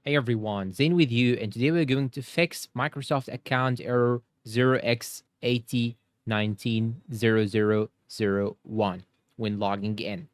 Hey everyone, Zane with you, and today we're going to fix Microsoft account error 0x80190001 when logging in.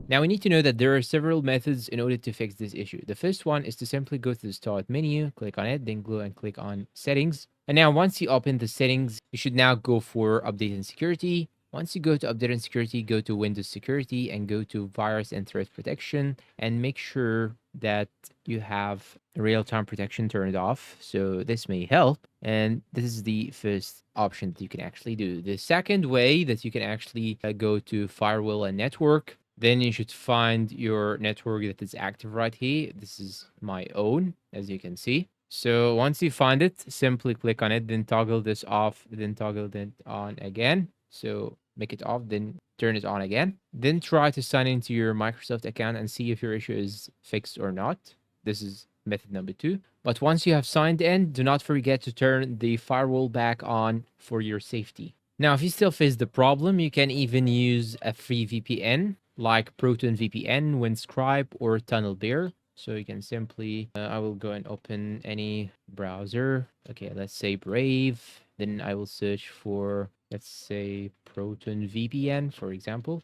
Now we need to know that there are several methods in order to fix this issue. The first one is to simply go to the start menu, click on it, then go and click on settings. And now once you open the settings, you should now go for update and security. Once you go to update and security, go to Windows security and go to virus and threat protection and make sure that you have real-time protection turned off. So this may help. And this is the first option that you can actually do. The second way that you can actually go to firewall and network. Then you should find your network that is active right here. This is my own, as you can see. So once you find it, simply click on it, then toggle this off, then toggle it on again. So make it off, then turn it on again. Then try to sign into your Microsoft account and see if your issue is fixed or not. This is method number 2. But once you have signed in, do not forget to turn the firewall back on for your safety. Now, if you still face the problem, you can even use a free VPN like Proton VPN, Windscribe, or TunnelBear. So you can simply, I will go and open any browser. Okay, let's say Brave. Then I will search for, let's say, Proton VPN, for example.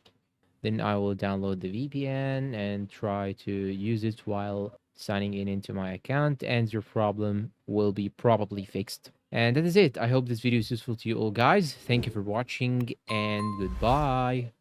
Then I will download the VPN and try to use it while signing in into my account, and your problem will be probably fixed. And that is it. I hope this video is useful to you all, guys. Thank you for watching, and goodbye.